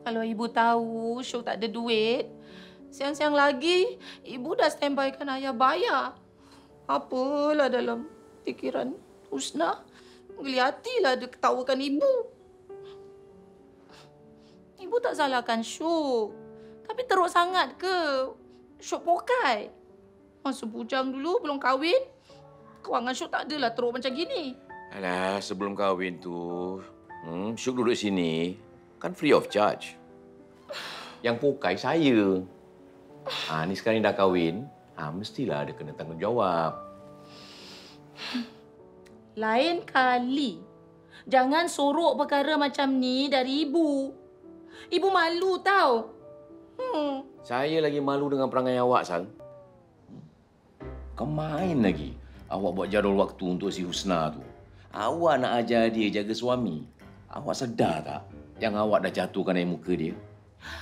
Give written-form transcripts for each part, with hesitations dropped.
Kalau ibu tahu Syuk tak ada duit, siang-siang lagi ibu dah standbykan ayah bayar. Apalah dalam fikiran Husna. Geliatilah dia ketawakan ibu. Ibu tak salahkan Syuk. Tapi teruk sangat ke Syuk pokai? Masa bujang dulu belum kahwin, kewangan Syuk tak adalah teruk macam gini. Alah, sebelum kahwin tu, Syuk duduk sini, kan free of charge. Yang pokai saya. Ni sekarang dah kahwin, mestilah ada kena tanggungjawab. Lain kali, jangan sorok perkara macam ni dari ibu. Ibu malu tau. Saya lagi malu dengan perangai awak, Sal. Kemain lagi, awak buat jadual waktu untuk si Husna tu. Awak nak ajar dia jaga suami. Awak sedar tak yang awak dah jatuhkan air muka dia?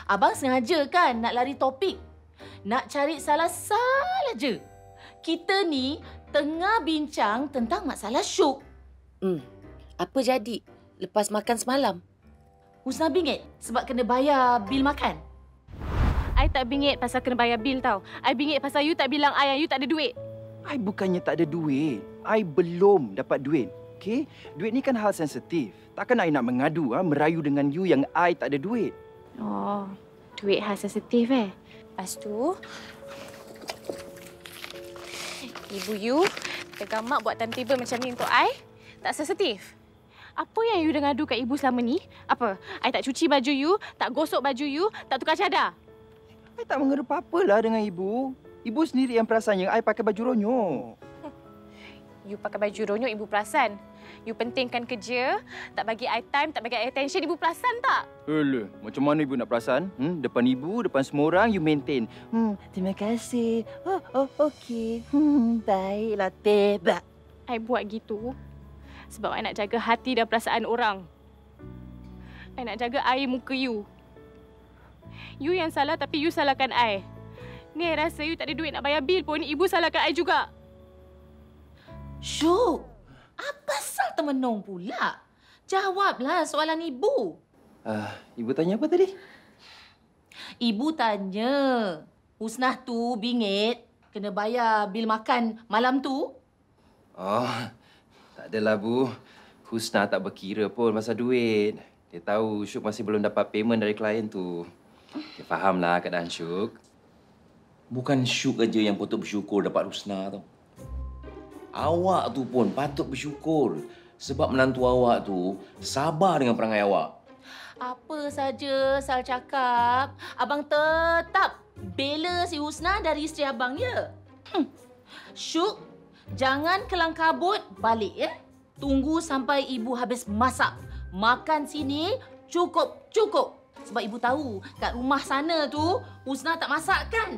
Abang sengaja kan nak lari topik. Nak cari salah-salah je. Kita ni tengah bincang tentang masalah Syuk. Apa jadi lepas makan semalam? Husna bingit sebab kena bayar bil makan. I tak bingit pasal kena bayar bil tau. I bingit pasal you tak bilang I yang you tak ada duit. I bukannya tak ada duit. I belum dapat duit. Okey? Duit ni kan hal sensitif. Takkan I nak mengadu, merayu dengan you yang I tak ada duit. Oh, duit hal sensitif Lepas tu, ibu you tegang mak buat timetable macam ni untuk I, tak sensitif. Apa yang you dah ngadu kat ibu selama ni? Apa? I tak cuci baju you, tak gosok baju you, tak tukar cadar? I tak mengadu apa-apalah dengan ibu. Ibu sendiri yang perasannya I pakai baju ronyok. You pakai baju ronyok, ibu perasan. You pentingkan kerja, tak bagi I time, tak bagi I attention, ibu perasan tak? Alah, macam mana ibu nak perasan? Depan ibu, depan semua orang, you maintain. Terima kasih. Okey. Baiklah, tebak. I buat gitu sebab I nak jaga hati dan perasaan orang. I nak jaga air muka you. You yang salah tapi you salahkan I. Ni I rasa you tak ada duit nak bayar bil pun, ibu salahkan I juga. Syuk, apa sal termenung pula? Jawablah soalan ibu. Ibu tanya apa tadi? Ibu tanya, Husnah tu bingit kena bayar bil makan malam tu? Oh, tak adalah, Bu. Husna tak berkira pun masa duit. Dia tahu Syuk masih belum dapat payment dari klien tu. Dia fahamlah keadaan Syuk. Bukan Syuk aja yang patut bersyukur dapat Husna tau. Awak tu pun patut bersyukur sebab menantu awak tu sabar dengan perangai awak. Apa saja Sal cakap, abang tetap bela si Husna dari isteri abang, ya? Syuk, jangan kelang kabut balik, ya? Tunggu sampai ibu habis masak. Makan sini cukup. Sebab ibu tahu kat rumah sana tu Husna tak masak kan?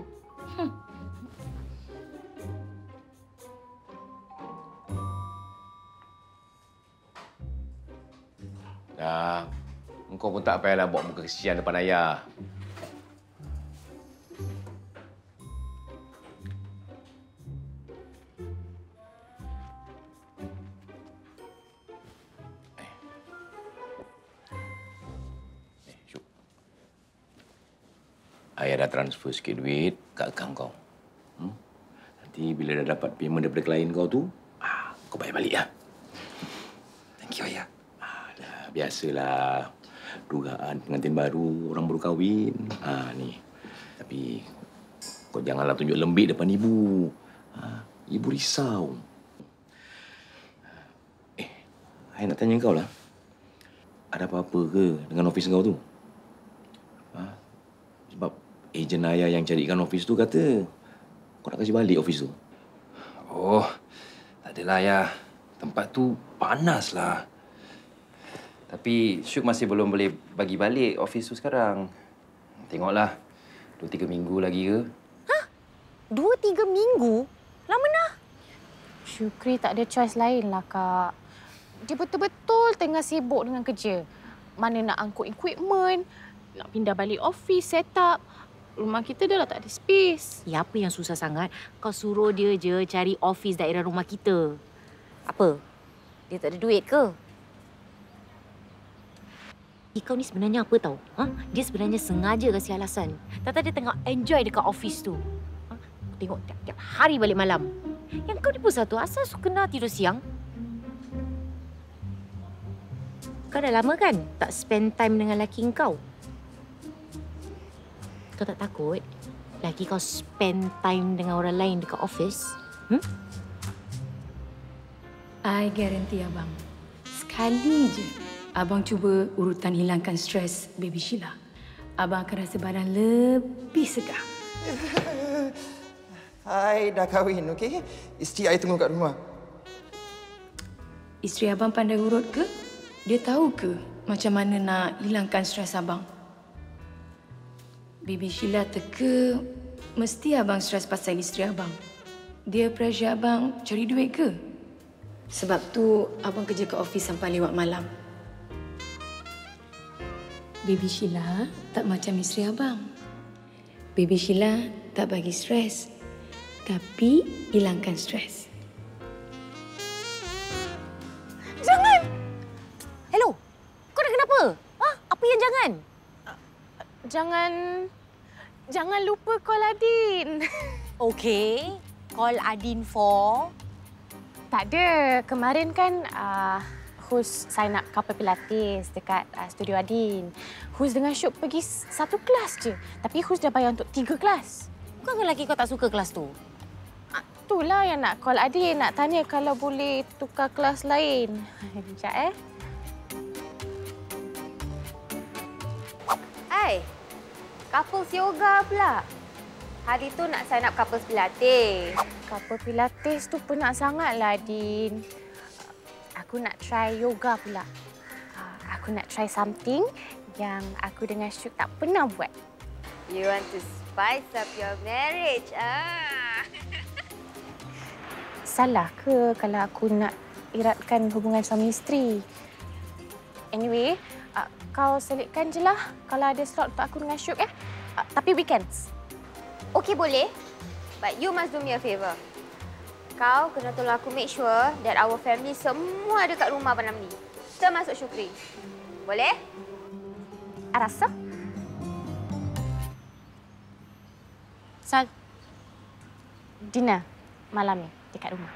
Dah, engkau pun tak payahlah bawa muka kesian depan ayah. Syuk. Ayah dah transfer sikit duit kat akaun kau. Nanti bila dah dapat payment daripada klien kau tu, kau bayar balik, ya. Thank you, Ayah. Biasalah, dugaan pengantin baru, orang baru kahwin. Ni. Tapi kau janganlah tunjuk lembik depan ibu. Ibu risau. Saya nak tanya kau lah. Ada apa-apa ke dengan ofis kau tu? Sebab ejen ayah yang carikan ofis tu kata kau nak kasih balik ofis tu. Oh, tak adalah, Ayah. Tempat tu panaslah. Tapi Syuk masih belum boleh bagi balik ofis tu sekarang. Tengoklah, 2-3 minggu lagi ke? 2-3 minggu? Lama dah. Syukri tak ada choice lain lah, Kak. Dia betul-betul tengah sibuk dengan kerja. Mana nak angkut equipment, nak pindah balik office, set up. Rumah kita dah lah tak ada space. Ya, apa yang susah sangat? Kau suruh dia je cari office daerah rumah kita. Apa? Dia tak ada duit ke? Kau ni sebenarnya apa tahu? Dia sebenarnya sengaja kasi alasan. Tata dia tengah enjoy dekat office tu. Tengok tiap-tiap hari balik malam. Yang kau ni pun satu asal kena tidur siang. Kau dah lama kan tak spend time dengan laki kau? Kau tak takut laki kau spend time dengan orang lain dekat office? I guarantee abang. Sekali je abang cuba urutan hilangkan stres baby Sheila, abang akan rasa badan lebih segar. I dah kahwin, okey? Isteri I tunggu kat rumah. Isteri abang pandai urut ke? Dia tahu ke macam mana nak hilangkan stres abang? Baby Sheila teka, mesti abang stres pasal isteri abang. Dia pressure abang cari duit ke? Sebab tu abang kerja ke office sampai lewat malam. Baby Sheila tak macam isteri abang. Baby Sheila tak bagi stres, tapi hilangkan stres. Jangan! Hello, kau dah kenapa? Apa yang jangan? Jangan lupa call Adin. Okey, call Adin for... Tak ada. Kemarin kan Hus sign up couple pilates dekat studio Adin. Hus dengan Syuk pergi satu kelas je. Tapi Hus dah bayar untuk 3 kelas. Bukan lelaki kau tak suka kelas tu? Itulah yang nak call Adin. Nak tanya kalau boleh tukar kelas lain. Sekejap Hai, couples yoga pula. Hari tu nak sign up couples pilates. Couple pilates tu penat sangatlah, Adin. Aku nak try yoga pula. Aku nak try something yang aku dengan Syuk tak pernah buat. You want to spice up your marriage, Salah ke kalau aku nak eratkan hubungan suami isteri? Anyway, kau selitkan je lah kalau ada slot untuk aku dengan Syuk, ya. Tapi weekends. Okay, boleh. But you must do me a favour. Kau kena tolong aku make sure that our family semua ada kat rumah malam ni. Termasuk Syukri. Boleh? Rasa? Sal, dinner malam ni dekat rumah.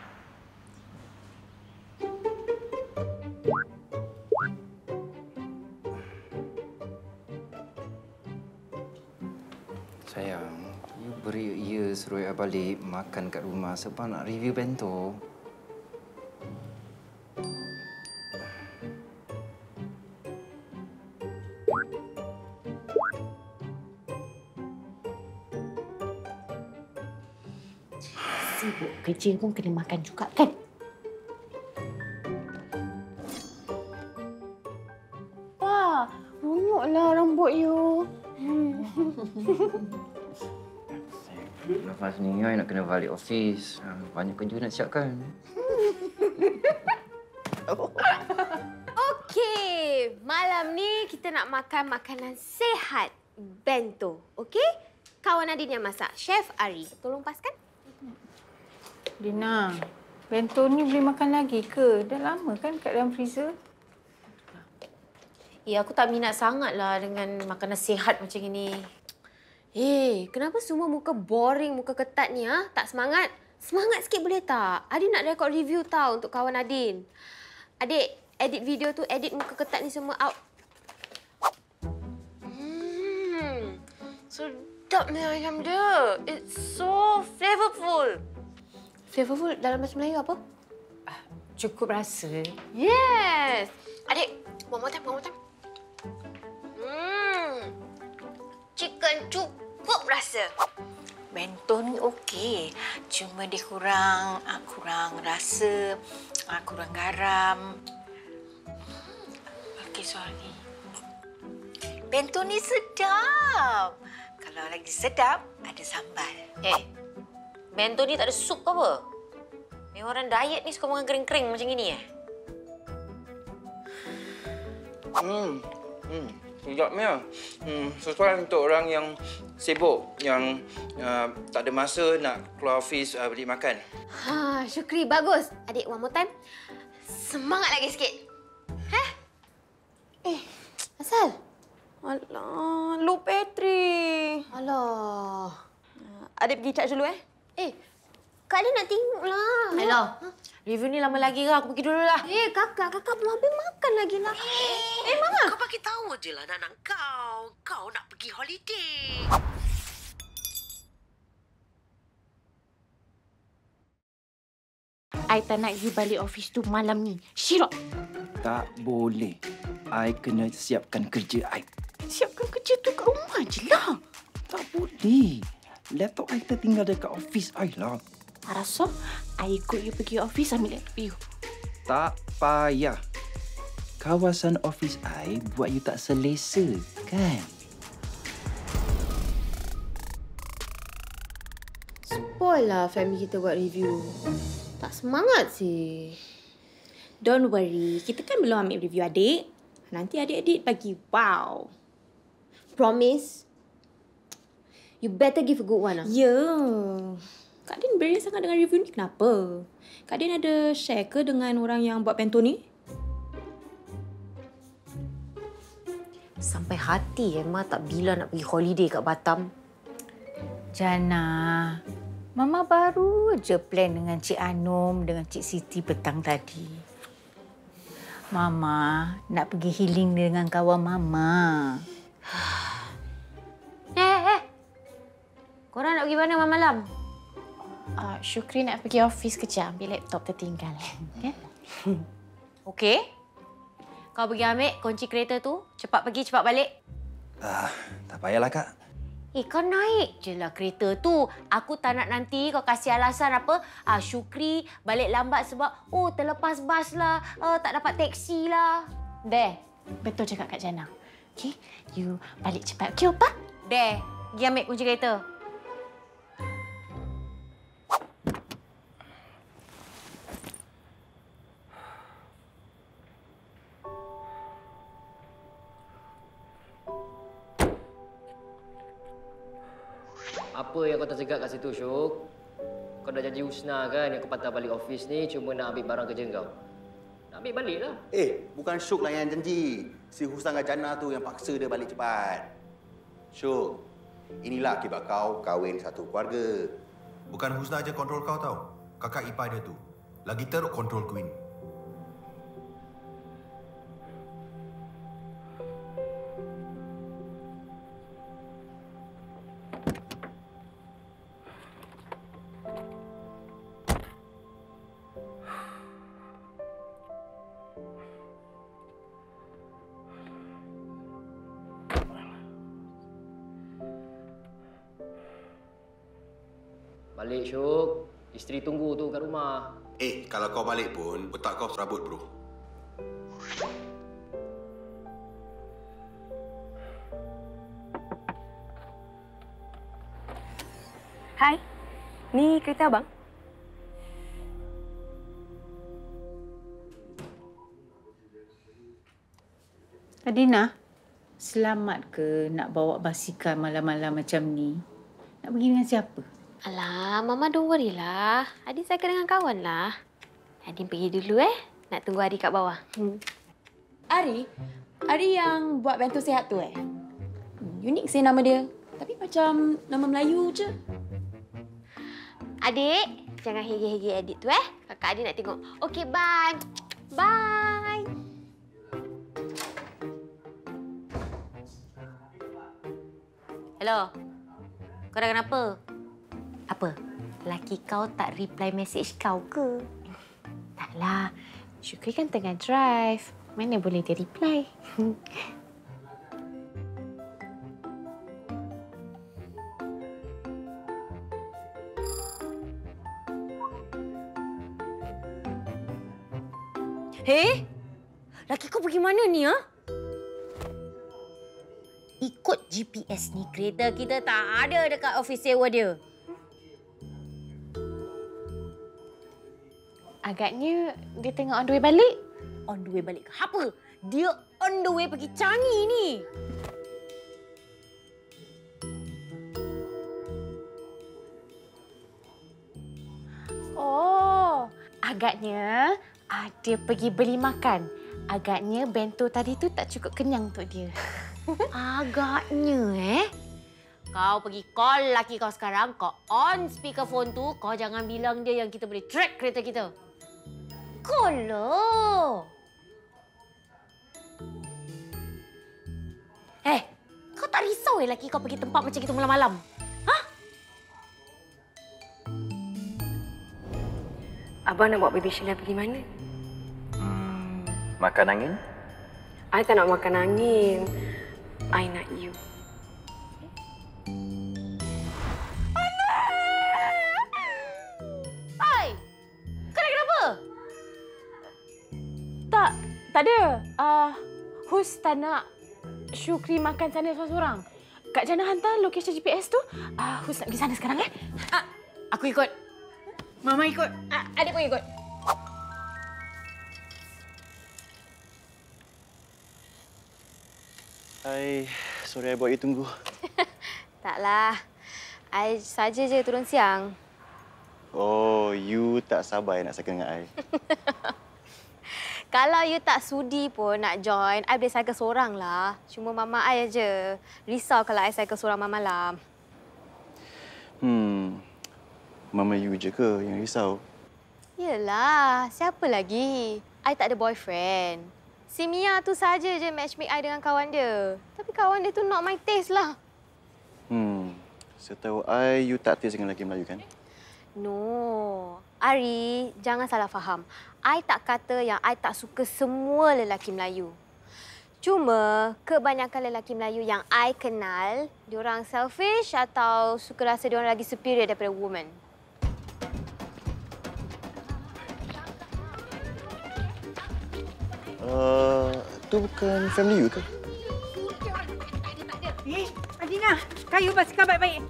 Sayang, you beri ya suruh I balik makan kat rumah sebab nak review bento. Sibuk kerja pun kena makan juga kan? Wah, runyuklah rambut you. Lepas ni, I nak kena balik office. Banyak kerja nak siapkan. Okey, malam ni kita nak makan makanan sihat. Bento, okey? Kawan Adin yang masak. Chef Ari. Tolong paskan. Dina, bento ni boleh makan lagi ke? Dah lama kan kat dalam freezer? Ya, aku tak minat sangatlah dengan makanan sihat macam ini. Kenapa semua muka boring, muka ketat ni, ha? Tak semangat? Semangat sikit boleh tak? Adin nak rekod review tau untuk kawan Adin. Adik, edit video tu, edit muka ketat ni semua out. Sedapnya ayam dia. It's so flavorful. Flavorful dalam bahasa Melayu apa? Cukup rasa. Yes. Adik, one more time. Chicken cukup rasa. Bento ni okey. Cuma dia kurang rasa, kurang garam. Okey, sorry. Bento ni sedap. Kalau lagi sedap, ada sambal. Bento ni tak ada sup ke apa? Memang orang diet ni suka makan kering-kering macam ini Sedapnya. Sesuai untuk orang yang sibuk, yang tak ada masa nak keluar office beli makan. Syukri, bagus. Adik, one more time. Semangat lagi sikit. Asal? Alah, Lu Petri. Alah. Adik pergi charge dulu Kak Adin nak tengok lah. Alah, review ni lama lagi ke? Aku pergi dulu lah. Kakak belum habis makan lagi lah. Mama. Kau bagi tahu je lah anak kau. Kau nak pergi holiday. I tak nak pergi balik office tu malam ni. Syirok. Tak boleh. I kena siapkan kerja I. Siapkan kerja tu kat rumah je lah. Tak boleh. Laptop I tertinggal dekat office I lah. Rasa, I ikut you pergi office ambil laptop you. Tak payah. Kawasan office I buat you tak selesa, kan? Spoil lah family kita buat review. Tak semangat sih. Don't worry, kita kan belum ambil review adik. Nanti adik-adik bagi wow. Promise? You better give a good one lah. Ya. Kak Din beri sangat dengan review ni kenapa? Kak Din ada share ke dengan orang yang buat bento ni? Sampai hati Mak tak bila nak pergi holiday kat Batam. Jana, Mama baru je plan dengan Cik Anum dengan Cik Siti petang tadi. Mama nak pergi healing dengan kawan Mama. Korang nak pergi mana malam-malam? Syukri nak pergi office kejap ambil laptop tertinggal. Okay? Okey. Kau pergi ambil kunci kereta tu. Cepat pergi, cepat balik. Tak payahlah, Kak. Kau naik je lah kereta tu. Aku tak nak nanti kau kasih alasan apa. Syukri balik lambat sebab terlepas bas lah. Tak dapat teksi lah. Betul cakap Kak Jana. Okay, you balik cepat. Okay, Opa? Pergi ambil kunci kereta. Apa yang kau tercegat kat situ, Syuk? Kau dah janji Husna kan yang kau patah balik office ni cuma nak ambil barang kerja kau. Nak ambil balik lah. Bukan Syuk lah yang janji. Si Husna dengan Jannah tu yang paksa dia balik cepat. Syuk, inilah akibat kau kahwin satu keluarga. Bukan Husna aja kontrol kau tau. Kakak ipar dia tu. Lagi teruk kontrol Queen. Balik, Syuk. Isteri tunggu tu kat rumah. Kalau kau balik pun, otak kau serabut, bro. Hai, ni kereta abang. Adina, selamat ke nak bawa basikal malam-malam macam ni? Nak pergi dengan siapa? Alah, Mama don't worry lah. Adin cycle dengan kawan lah. Adin pergi dulu Nak tunggu Ari kat bawah. Ari yang buat bento sihat tu Unik sih nama dia. Tapi macam nama Melayu je. Adik, jangan hege-hege edit tu Kakak Adin nak tengok. Okey, bye. Bye. Hello. Kau dah kenapa? Apa? Laki kau tak reply message kau ke? Taklah. Syukri kan tengah drive. Mana boleh dia reply? Laki kau pergi mana ni, Ikut GPS ni, kereta kita tak ada dekat office sewa dia. Agaknya dia tengah on the way balik. On the way balik ke apa? Dia on the way pergi Changi ni. Oh, agaknya dia pergi beli makan. Agaknya bento tadi tu tak cukup kenyang untuk dia. Agaknya, Kau pergi call laki kau sekarang, kau on speakerphone tu, kau jangan bilang dia yang kita boleh track kereta kita. Call lo. Kau tak risau laki kau pergi tempat macam itu malam-malam? Abang nak bawa baby Sheila pergi mana? Makan angin? I tak nak makan angin. I nak you. Hai! Kau kenapa? Tak ada. Hus tak nak Syukri makan sana seorang-seorang. Kak Jana hantar lokasi GPS tu. Hus nak pergi sana sekarang Aku ikut. Mama ikut. Adik pun ikut. Hai, sorry I buat you tunggu. Taklah. I saja je turun siang. Oh, you tak sabar nak cycle dengan I. Kalau you tak sudi pun nak join, I boleh cycle seorang lah. Cuma mama I je risau kalau I cycle seorang malam-malam. Mama you je ke yang risau? Yelah, siapa lagi? I tak ada boyfriend. Si Mia tu saja je matchmake I dengan kawan dia. Tapi kawan dia tu not my taste lah. Setahu I, you tak taste dengan lelaki Melayu kan? No. Ari, jangan salah faham. I tak kata yang I tak suka semua lelaki Melayu. Cuma kebanyakan lelaki Melayu yang I kenal, diorang selfish atau suka rasa diorang lagi superior daripada woman. Tu bukan family you ke? Adina, kayu basikal baik-baik.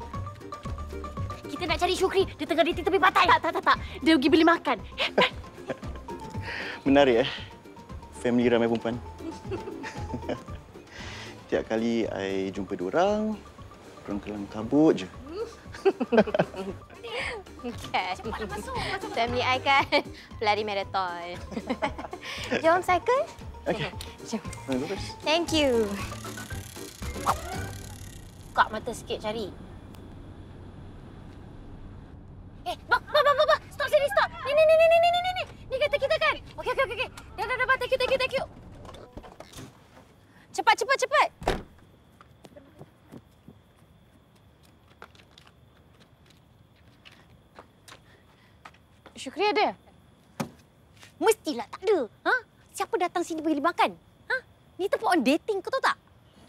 Kita nak cari Syukri. Dia tengah di tepi pantai. Tak. Dia pergi beli makan. Menarik family ramai perempuan. Tiap kali I jumpa diorang kelang kabut je. Kan? Family I kan pelari marathon. Jom cycle? Okey. Jom. Bagus. Thank you. Buka mata sikit cari. Bang. Stop sini, stop. Ni. Ni kereta kita kan? Okey. Dah. Thank you. Cepat. Syukri ada? Mestilah tak ada. Siapa datang sini bagi makan? Ni tempat orang dating kau tahu tak?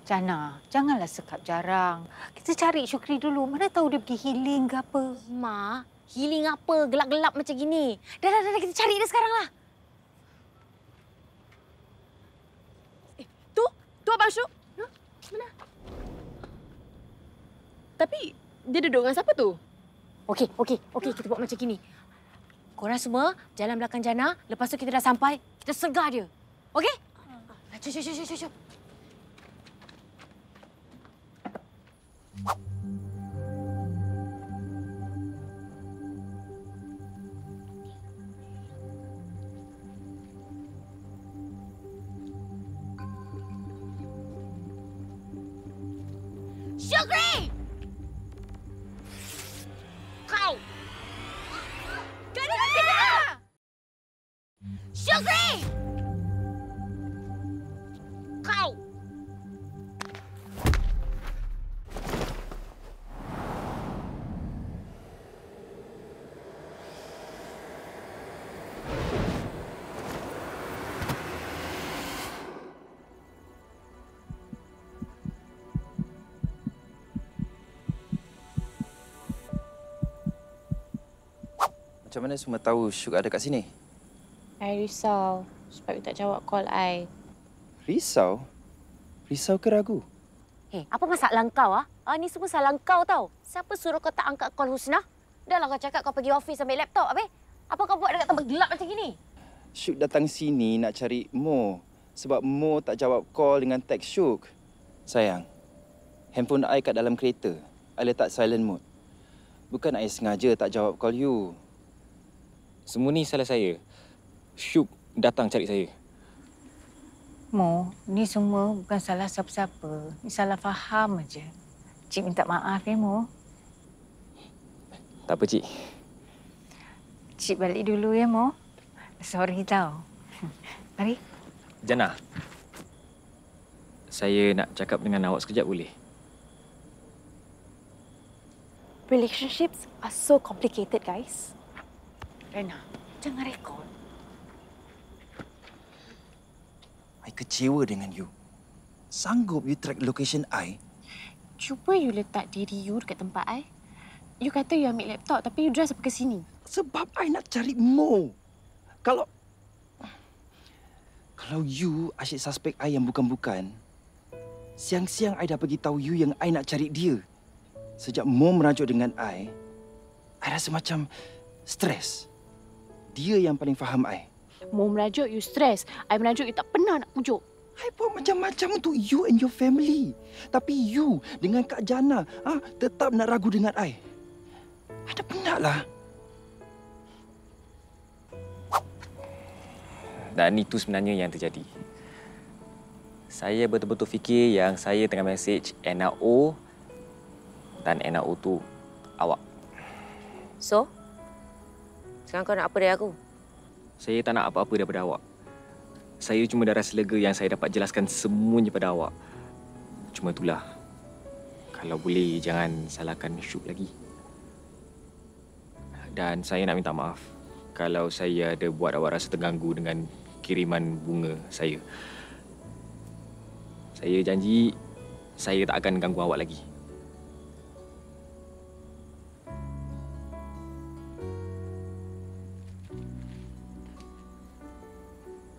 Jana, janganlah sekap jarang. Kita cari Syukri dulu. Mana tahu dia pergi healing ke apa. Ma, healing apa? Gelap-gelap macam gini. Dah, kita cari dia sekarang lah. Tu Abang Syuk. Mana? Tapi dia duduk dengan siapa tu? Okey, kita buat macam gini. Korang semua jalan belakang Jana. Lepas tu kita dah sampai, kita sergah dia. Okey? Jom. Syukri! Kau! Syukri! Kau! Macam mana semua tahu Syuk ada kat sini? I risau sebab you tak jawab call I. Risau? Risau ke ragu? Apa masalah kau? Ni semua salah kau tau. Siapa suruh kau tak angkat call Husna? Dah lah kau cakap kau pergi office ambil laptop. Apa kau buat dekat tempat gelap macam gini? Syuk datang sini nak cari Mo. Sebab Mo tak jawab call dengan teks Syuk. Sayang, handphone I kat dalam kereta. I letak silent mode. Bukan I sengaja tak jawab call you. Semua ni salah saya. Syuk datang cari saya. Mo, ni semua bukan salah siapa-siapa. Ni salah faham aja. Cik minta maaf ya, Mo. Tak apa, Cik. Cik balik dulu ya, Mo. Sorry tau. Mari. Jana, saya nak cakap dengan awak sekejap boleh? Relationships are so complicated, guys. Rena, jangan rekod. I kecewa dengan you. Sanggup you track location I? Cuba you letak diri you dekat tempat I. You kata you ambil laptop tapi you drive sampai ke sini. Sebab I nak cari Mo. Kalau you asyik suspek I yang bukan-bukan, siang-siang I dah bagi tahu you yang I nak cari dia. Sejak Mo merajuk dengan I rasa macam stres. Dia yang paling faham I. Mau merajuk, you stress. I merajuk, you tak pernah nak pujuk. I buat macam-macam untuk you and your family. Tapi you dengan Kak Jana tetap nak ragu dengan I. I dah penatlah. Dan itu sebenarnya yang terjadi. Saya betul-betul fikir yang saya tengah mesej NAO dan NAO tu awak. So, sekarang kau nak apa dari aku? Saya tak nak apa-apa daripada awak. Saya cuma dah rasa lega yang saya dapat jelaskan semuanya pada awak. Cuma itulah. Kalau boleh, jangan salahkan Syuk lagi. Dan saya nak minta maaf kalau saya ada buat awak rasa terganggu dengan kiriman bunga saya. Saya janji saya tak akan ganggu awak lagi.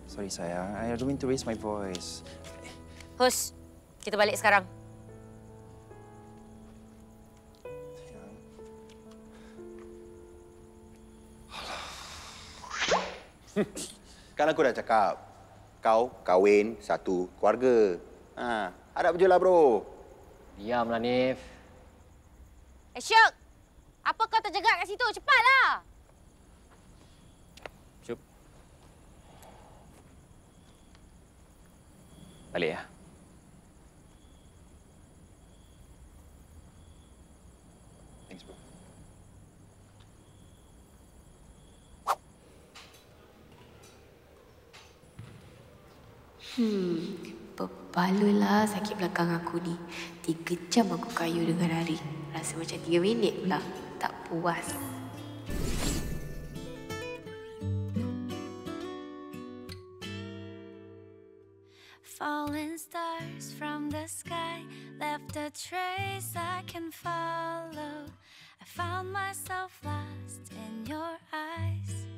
Sorry sayang, I don't mean to raise my voice. Hus, kita balik sekarang. Kan aku dah cakap, kau kahwin satu keluarga. Harap je lah, bro. Diamlah, Nif. Syuk! Apa kau terjegat kat situ? Cepatlah! Syuk. Balik ya. Thanks, bro. Berbaloi sakit belakang aku ni. 3 jam aku kayu dengan Ari. Rasa macam 3 minit pula. Tak puas. Falling stars from the sky left a trace I can follow. I found myself lost in your eyes.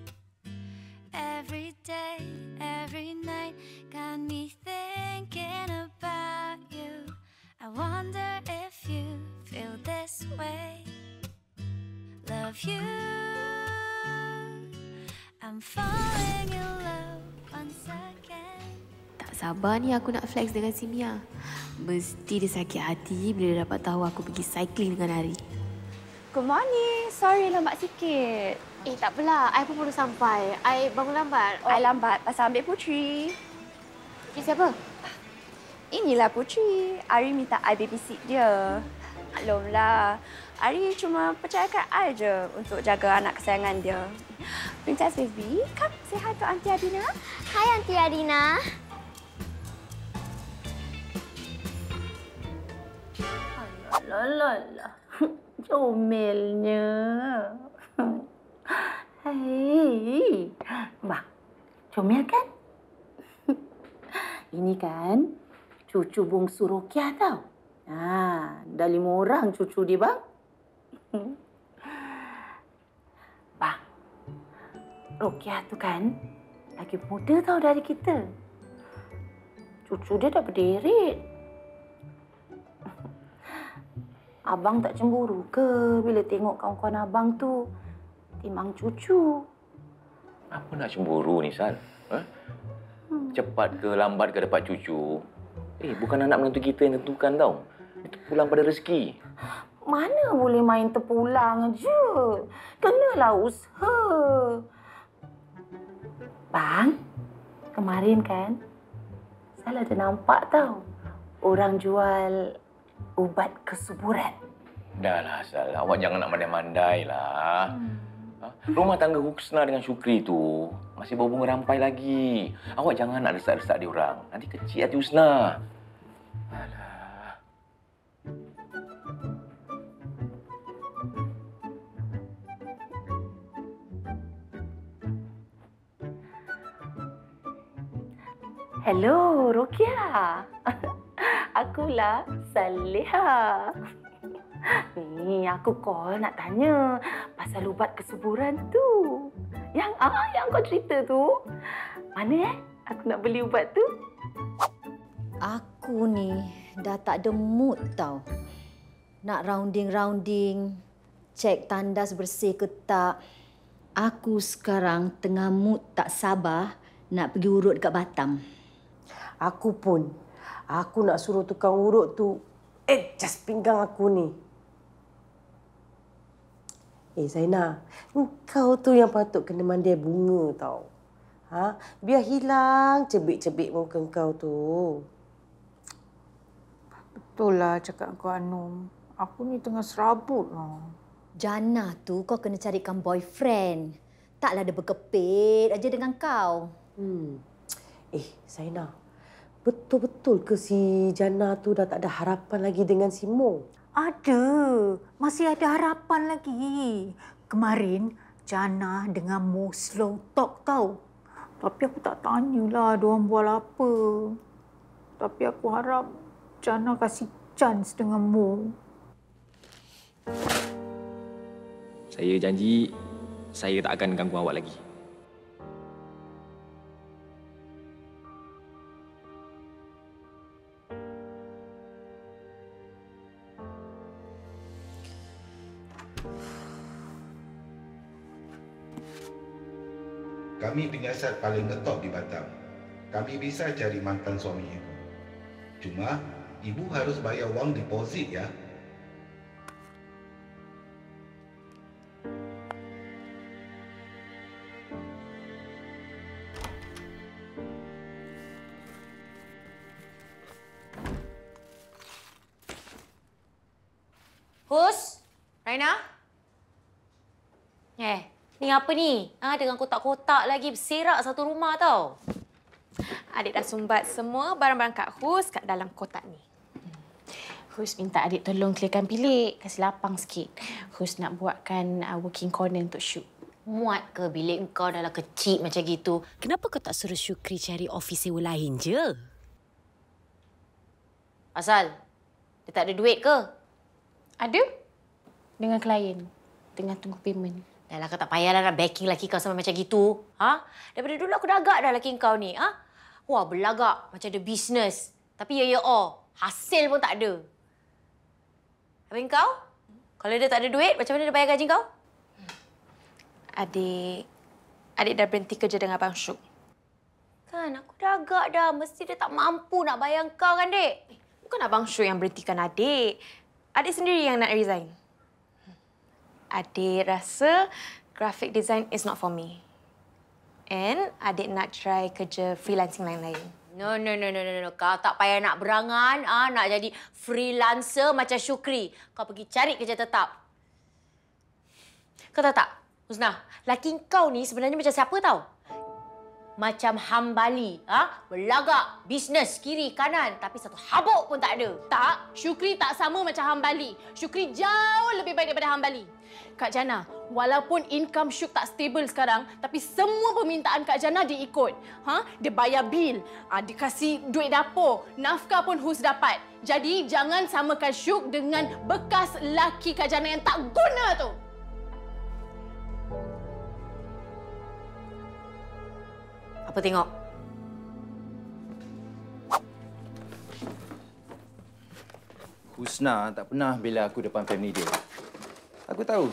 Every day, every night, got me thinking about you. I wonder if you feel this way. Love you, I'm falling in love once again. Tak sabar ni aku nak flex dengan si Mia. Mesti dia sakit hati bila dia dapat tahu aku pergi cycling dengan Ari. Good morning. Sorry lambat sikit. Tak apalah. I pun baru sampai. I bangun lambat. I lambat pasal ambil Putri. Putri siapa? Inilah Putri. Ari minta I babysit dia. Maklumlah. Ari cuma percayakan I je untuk jaga anak kesayangan dia. Princess Baby, come say hi to Aunty Adina. Hai Aunty Adina. Alah. Comelnya. Hei. Bang, comel kan? Ini kan cucu bongsu Rokiah tau. Dah 5 orang cucu dia, bang. Bang, Rokiah tu kan lagi muda tau dari kita. Cucu dia dah berderet. Abang tak cemburu ke bila tengok kawan-kawan abang tu timbang cucu? Apa nak cemburu ni, Sal? Cepat ke lambat ke dapat cucu? Bukan anak menantu kita yang tentukan tau. Itu pulang pada rezeki. Mana boleh main terpulang je. Kenalah usaha. Bang, kemarin kan Sal ada nampak tau. Orang jual ubat kesuburan. Dah lah, Sal. Awak jangan nak mandai-mandai lah. Rumah tangga Husna dengan Syukri tu masih berbunga rampai lagi. Awak jangan nak desak-desak dia orang. Nanti kecil hati Husna. Hello, Rokia. Akulah Saleha. Ni, aku call nak tanya pasal ubat kesuburan tu. Yang kau cerita tu. Mana aku nak beli ubat tu? Aku ni dah tak ada mood tau. Nak rounding-rounding, cek tandas bersih ke tak. Aku sekarang tengah mood tak sabar nak pergi urut dekat Batam. Aku pun. Aku nak suruh tukang urut tu adjust pinggang aku ni. Zainah, engkau tu yang patut kena mandai bunga tau. Biar hilang cebik-cebik muka engkau tu. Betul lah cakap kau Anum. Aku ni tengah serabut lah. Jannah tu kau kena carikan boyfriend. Taklah dia berkepit aja dengan kau. Zainah, betul-betul ke si Jannah tu dah tak ada harapan lagi dengan si Mo? Ada. Masih ada harapan lagi. Kemarin Jannah dengan Mo slow talk tau. Tapi aku tak tanyalah diorang bual apa. Tapi aku harap Jannah kasih chance dengan Mo. Saya janji saya tak akan ganggu awak lagi. Kami penyiasat paling ngetop di Batam. Kami bisa cari mantan suami ibu. Cuma, ibu harus bayar wang deposit ya. Hus? Raina? Ni apa ni? Dengan kotak-kotak lagi berserak satu rumah tau. Adik dah sumbat semua barang-barang Kak Hus kat dalam kotak ni. Hus minta adik tolong clearkan bilik, kasih lapang sikit. Hus nak buatkan working corner untuk Syuk. Muat ke bilik kau dah lah kecil macam gitu? Kenapa kau tak suruh Syukri cari office sewa lain je? Asal? Dia tak ada duit ke? Ada. Dengan klien. Tengah tunggu payment. Dah lah, kau tak payahlah nak backing laki kau sampai macam gitu. Daripada dulu aku dah agak dah laki kau ni. Wah, berlagak macam ada bisnes. Tapi hasil pun tak ada. Habis kau? Kalau dia tak ada duit, macam mana dia bayar gaji kau? Adik dah berhenti kerja dengan Abang Syuk. Kan, aku dah agak dah. Mesti dia tak mampu nak bayar kau kan, Dek? Bukan Abang Syuk yang berhentikan adik. Adik sendiri yang nak resign. Adik rasa graphic design is not for me. And adik nak try kerja freelancing lain-lain. No. Kau tak payah nak berangan, nak jadi freelancer macam Syukri. Kau pergi cari kerja tetap. Kau tahu tak, Husna, laki kau ni sebenarnya macam siapa tahu? Macam Hambali, berlagak, bisnes kiri kanan, tapi satu habuk pun tak ada. Tak, Syukri tak sama macam Hambali. Syukri jauh lebih baik daripada Hambali. Kak Jannah, walaupun income Syuk tak stable sekarang, tapi semua permintaan Kak Jannah dia ikut. Dia bayar bil, dia kasih duit dapur, nafkah pun Hus dapat. Jadi jangan samakan Syuk dengan bekas laki Kak Jannah yang tak guna tu. Apa tengok? Husna tak pernah bela aku depan family dia. Aku tahu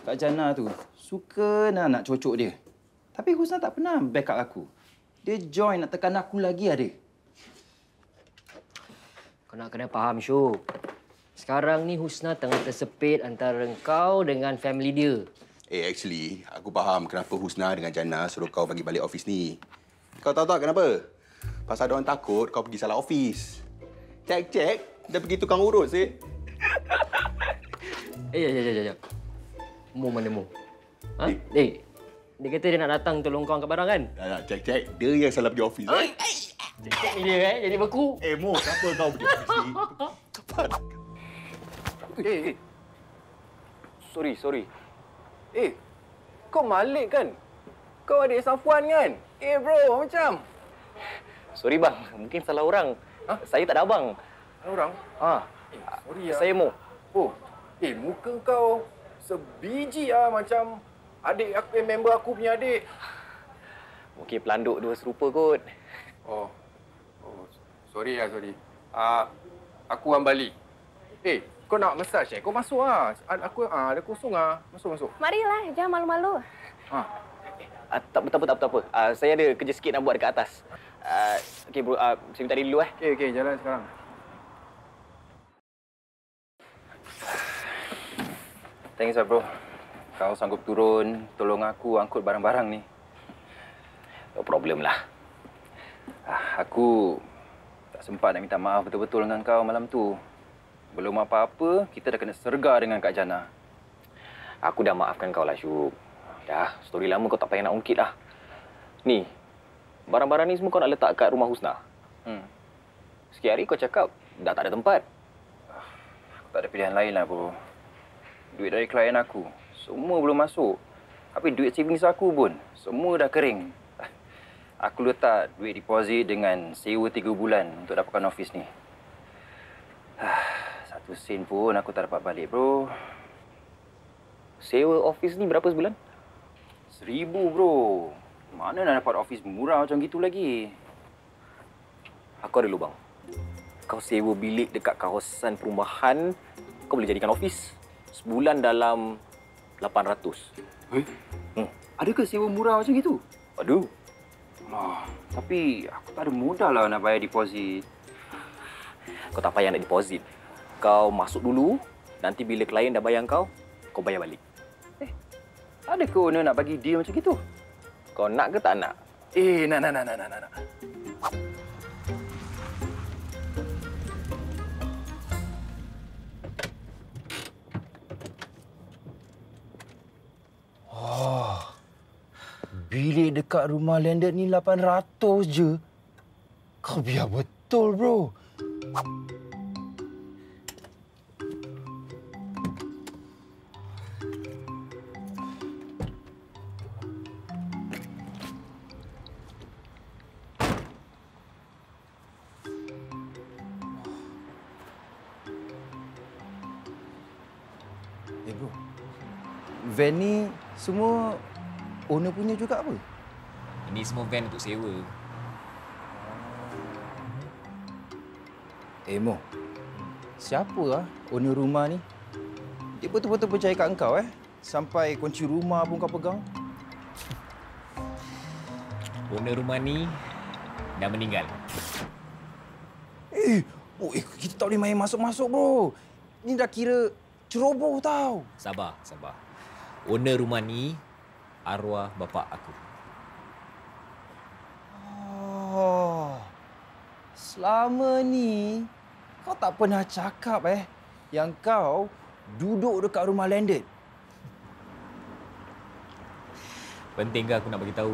Kak Jannah tu suka nak cocok dia. Tapi Husna tak pernah backup aku. Dia join nak tekan aku lagi adik. Kau nak kena faham, Syuk. Sekarang ni Husna tengah tersepit antara kau dengan family dia. Actually, aku faham kenapa Husna dengan Jannah suruh kau bagi balik office ni. Kau tahu tak kenapa? Pasal diorang takut kau pergi salah office. Cek, dah pergi tukang urut sih. Ya. Mu mana mu? Ha? Dia kata dia nak datang tolong kau angkat barang kan? Cek. Dia yang salah pergi office. Cek ni dia jadi beku. Mo, kenapa kau pergi office ni? Cepat. Sorry. Kau Malik kan? Kau adik Safwan kan? Bro, macam. Sorry bang, mungkin salah orang. Saya tak ada abang. Salah orang? Sorry Saya Mo. Muka kau sebiji macam adik aku, member aku punya adik. Mungkin pelanduk dua serupa kot. Sorry. Aku Ambali. Kau nak massage kau masuk Aku ada kosong Masuk. Marilah, jangan malu-malu. Tak apa. Saya ada kerja sikit nak buat dekat atas. Okey bro, saya minta dia dulu Okey, jalan sekarang. Thanks bro. Kau sanggup turun, tolong aku angkut barang-barang ni. No problem lah. Aku tak sempat nak minta maaf betul-betul dengan kau malam tu. Belum apa-apa, kita dah kena serga dengan Kak Jana. Aku dah maafkan kau lah, Syuk. Dah, story lama kau tak payah nak ungkit lah. Ni, barang-barang ni semua kau nak letak kat rumah Husna. Sikit hari kau cakap dah tak ada tempat. Aku tak ada pilihan lain lah, bro. Duit dari klien aku, semua belum masuk. Tapi duit savings aku pun, semua dah kering. Aku letak duit deposit dengan sewa 3 bulan untuk dapatkan office ni. 1 sen pun aku tak dapat balik, bro. Sewa office ni berapa sebulan? 1,000, bro. Mana nak dapat office murah macam gitu lagi? Aku ada lubang. Kau sewa bilik dekat kawasan perumahan, kau boleh jadikan office. Sebulan dalam 800. Adakah sewa murah macam gitu? Ada. Tapi aku tak ada modal lah nak bayar deposit. Kau tak payah nak deposit. Kau masuk dulu, nanti bila klien dah bayar kau bayar balik. Adakah owner nak bagi deal macam gitu? Kau nak ke tak nak? Nak. Bilik dekat rumah landed ni 800 je. Kau biar betul, bro. Bro. Van ni semua owner punya juga apa? Ini semua van untuk sewa. Mo, siapa owner rumah ni? Dia betul-betul percaya kat engkau sampai kunci rumah pun kau pegang? Owner rumah ni dah meninggal. Kita tak boleh main masuk-masuk, bro. Ni dah kira ceroboh tau. Sabar. Owner rumah ni arwah bapa aku. Selama ni kau tak pernah cakap yang kau duduk dekat rumah landed. Penting ke aku nak bagi tahu?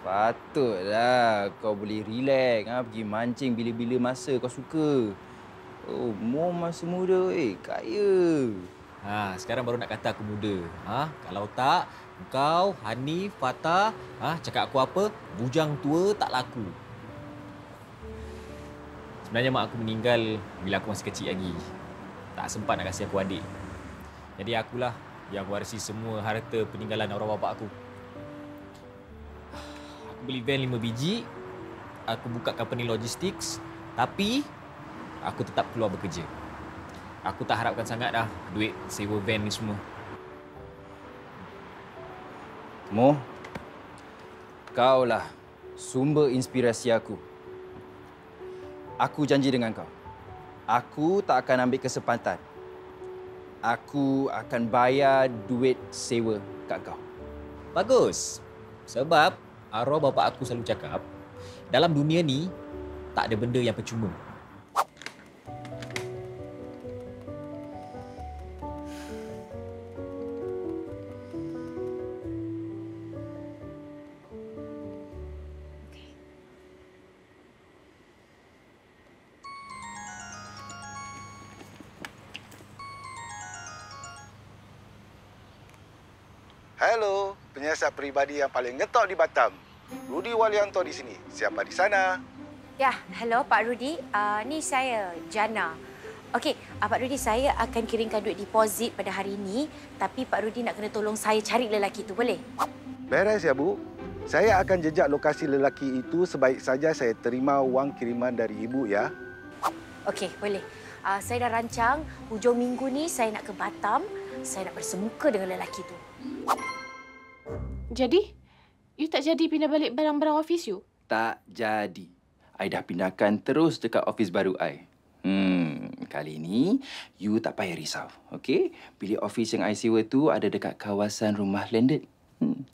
Patutlah kau boleh relax, pergi mancing bila-bila masa kau suka. Mo masih muda, kaya. Sekarang baru nak kata aku muda. Kalau tak, kau, Hanif, Fatah, cakap aku apa? Bujang tua tak laku. Sebenarnya mak aku meninggal bila aku masih kecil lagi. Tak sempat nak kasih aku adik. Jadi akulah yang warisi semua harta peninggalan arwah bapa aku. Aku beli van 5 biji. Aku buka company logistics. Tapi aku tetap keluar bekerja. Aku tak harapkan sangat duit sewa van ni semua. Mo, kaulah sumber inspirasi aku. Aku janji dengan kau. Aku tak akan ambil kesempatan. Aku akan bayar duit sewa kat kau. Bagus. Sebab arwah bapa aku selalu cakap, dalam dunia ni tak ada benda yang percuma. Hello, penyiasat peribadi yang paling ngetok di Batam. Rudi Walianto di sini. Siapa di sana? Ya, hello Pak Rudi. Ni saya, Jana. Okey, Pak Rudi, saya akan kirimkan duit deposit pada hari ini. Tapi Pak Rudi nak kena tolong saya cari lelaki itu, boleh? Beres ya, Bu. Saya akan jejak lokasi lelaki itu sebaik saja saya terima wang kiriman dari Ibu ya. Okey, boleh. Saya dah rancang hujung minggu ni saya nak ke Batam. Saya nak bersemuka dengan lelaki itu. Jadi, you tak jadi pindah balik barang-barang office you? Tak jadi. I dah pindahkan terus dekat office baru I. Kali ni, you tak payah risau. Okey? Bilik office yang I sewa tu ada dekat kawasan rumah landed.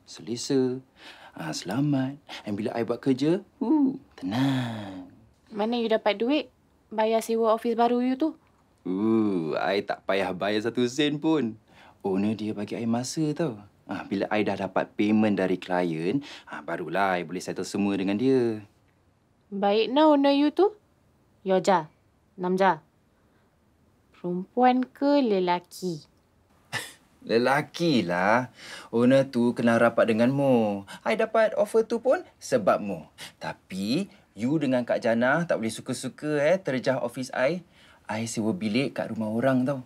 Selesa. Selamat. Dan bila I buat kerja, tenang. Mana you dapat duit bayar sewa office baru you tu? I tak payah bayar 1 sen pun. Owner dia bagi I masa tau. Bila I dah dapat payment dari klien, barulah I boleh settle semua dengan dia. Baik now owner you tu? Yoja, Namja. Perempuan ke lelaki? Lelaki lah. Owner tu kenal rapat denganmu. I dapat offer tu pun sebabmu. Tapi, you dengan Kak Jana tak boleh suka-suka terjah office I. I sewa bilik kat rumah orang tau.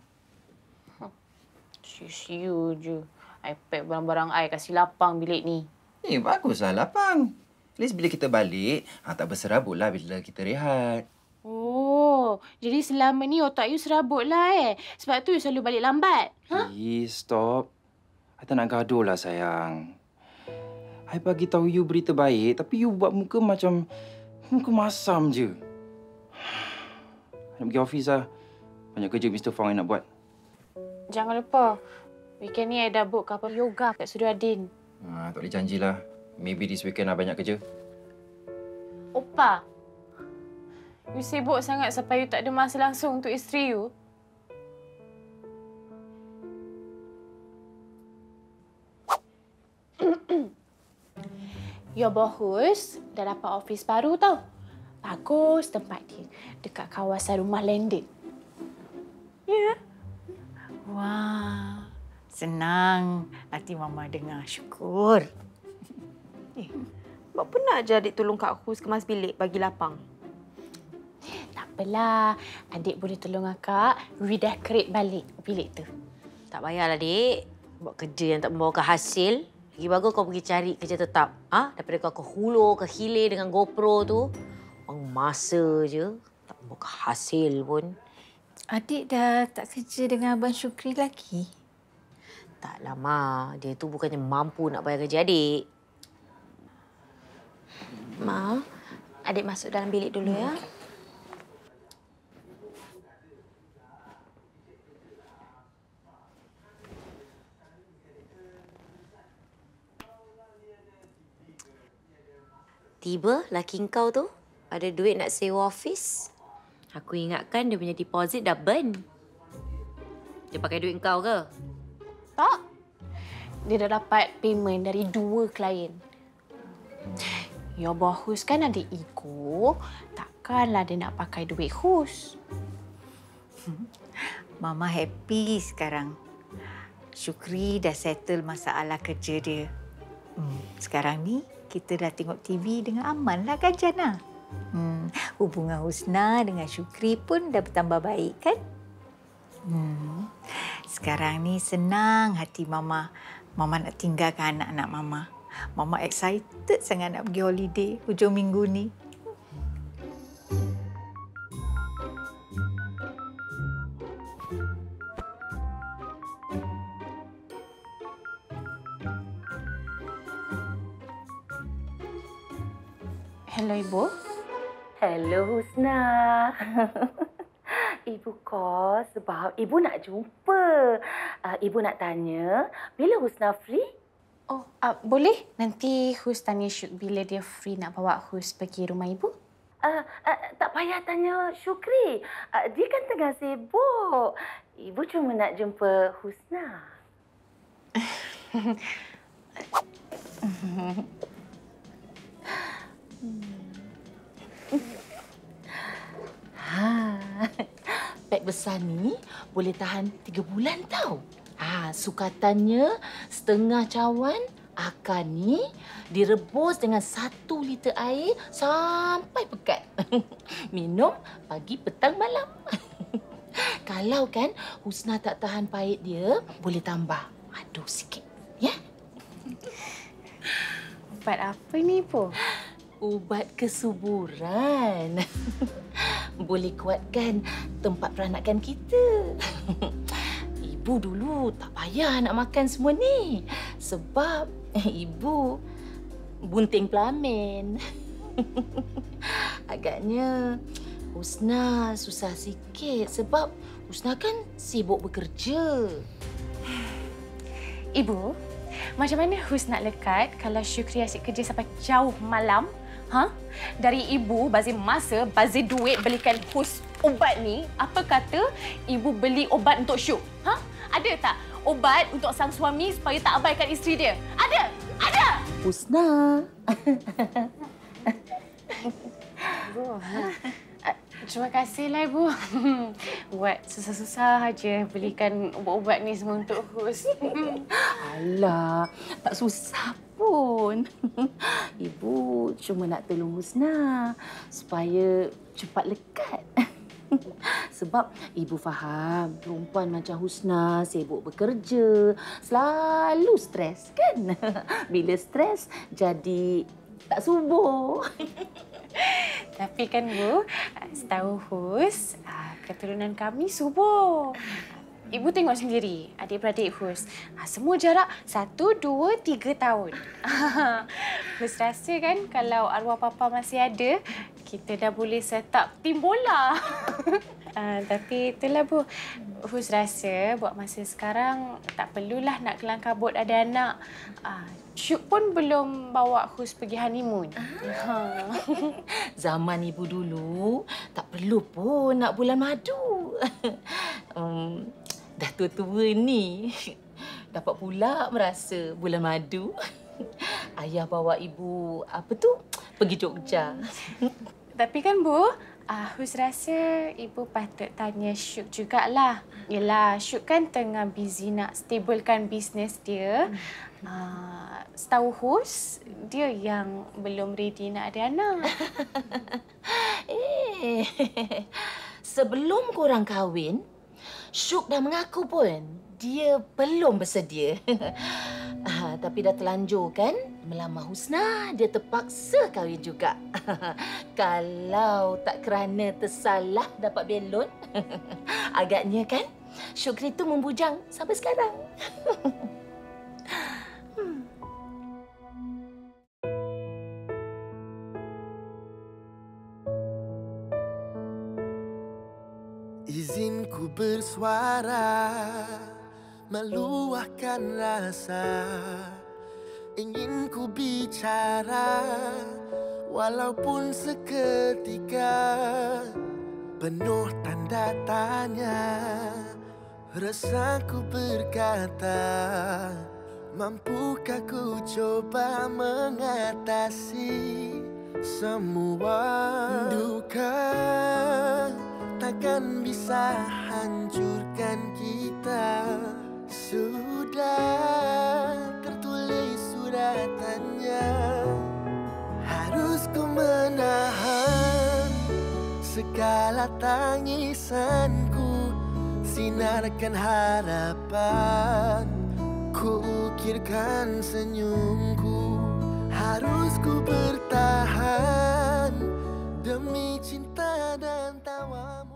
Sis you je. I pack barang-barang I kasih lapang bilik ni. Baguslah lapang. At least bila kita balik, tak berserabutlah bila kita rehat. Oh, jadi selama ni otak you serabutlah Sebab tu you selalu balik lambat. Stop. I tak nak gaduh lah sayang. I bagi tahu you berita baik, tapi you buat muka macam muka masam je. Nak pergi office lah. Banyak kerja Mr. Fong yang nak buat. Jangan lupa. Weekend ni I dah book kapal yoga kat Studio Adin. Tak boleh janjilah. Maybe this weekend I banyak kerja. Opa. You sibuk sangat sampai you tak ada masa langsung untuk isteri you. Your boss dah dapat office baru tau. Bagus tempat dia. Dekat kawasan rumah landed. Ya? Wah, senang. Hati Mama dengar. Syukur. Buat pernah je adik tolong Kak Hus kemas bilik bagi lapang? Tak apalah. Adik boleh tolong akak redecorate balik bilik tu. Tak payahlah, Dik. Buat kerja yang tak membawakan hasil. Lagi bagus kau pergi cari kerja tetap. Daripada kau ke hulu, ke hilir dengan GoPro tu. Buang masa je. Tak membawakan hasil pun. Adik dah tak kerja dengan Abang Syukri lagi? Taklah, Ma. Dia tu bukannya mampu nak bayar gaji adik. Ma, adik masuk dalam bilik dulu ya. Tiba laki kau tu ada duit nak sewa office. Aku ingatkan dia punya deposit dah burn. Dia pakai duit kau ke? Tak. Dia dah dapat payment dari 2 klien. Your boss kan ada ego. Takkanlah dia nak pakai duit Hus. Mama happy sekarang. Syukri dah settle masalah kerja dia. Sekarang ni kita dah tengok TV dengan aman lah kan, Jana? Hubungan Husna dengan Syukri pun dah bertambah baik kan? Sekarang ni senang hati Mama. Mama nak tinggalkan anak-anak Mama. Mama excited sangat nak pergi holiday hujung minggu ni. Hello, Ibu. Hello, Husna. Ibu call sebab Ibu nak jumpa. Ibu nak tanya, bila Husna free? Oh, boleh? Nanti Hus tanya Syuk bila dia free nak bawa Hus pergi rumah ibu. Tak payah tanya Syukri. Dia kan tengah sibuk. Ibu cuma nak jumpa Husna. Pek besar ni boleh tahan 3 bulan tau. Sukatannya setengah cawan akar ni direbus dengan 1 liter air sampai pekat. Minum pagi, petang, malam. Kalau kan Husna tak tahan pahit dia, boleh tambah madu sikit. Ya? Ubat apa ni, Ibu? Ubat kesuburan. Boleh kuatkan tempat peranakan kita. Ibu dulu tak payah nak makan semua ni. Sebab ibu bunting pelamin. Agaknya Husna susah sikit sebab Husna kan sibuk bekerja. Ibu, macam mana Hus nak lekat kalau Syukri asyik kerja sampai jauh malam? Dari ibu bazir masa, bazir duit belikan Hus ubat ni, apa kata ibu beli obat untuk Syuk? Ada tak obat untuk sang suami supaya tak abaikan isteri dia? Ada? Ada! Husna. Ibu, terima kasihlah Ibu. Buat susah-susah aja belikan ubat-ubat ni semua untuk Hus. Alah, tak susah pun. Ibu cuma nak tolong Husna supaya cepat lekat. Sebab ibu faham perempuan macam Husna sibuk bekerja, selalu stres kan? Bila stres jadi tak subur. Tapi kan Bu, setahu Hus, keturunan kami subur. Ibu tengok sendiri, adik-beradik Hus. Semua jarak 1, 2, 3 tahun. Hus rasa kan kalau arwah Papa masih ada, kita dah boleh set up tim bola. Tapi itulah Bu, Hus rasa buat masa sekarang tak perlulah nak kelang kabut ada anak. Syuk pun belum bawa Hus pergi honeymoon. Zaman ibu dulu tak perlu pun nak bulan madu. Dah tua-tua ni, dapat pula merasa bulan madu. Ayah bawa ibu, pergi Jogja. Tapi kan Bu, Hus rasa ibu patut tanya Syuk jugalah. Yelah, Syuk kan tengah busy nak stablekan bisnes dia. Setahu Hus, dia yang belum ready nak ada anak. Sebelum korang kahwin, Syuk dah mengaku pun dia belum bersedia. Tapi dah terlanjur kan melamar Husna, dia terpaksa kahwin juga. Kalau tak kerana tersalah dapat belon, agaknya kan Syukri tu membujang sampai sekarang. Izin ku bersuara, meluahkan rasa. Ingin ku bicara, walaupun seketika. Penuh tanda tanya, rasaku berkata, mampukah ku coba mengatasi semua duka? Takkan bisa hancurkan kita. Sudah tertulis suratannya. Harus ku menahan segala tangisanku, sinarkan harapan, ku ukirkan senyumku. Harus ku bertahan demi cinta dan tawamu.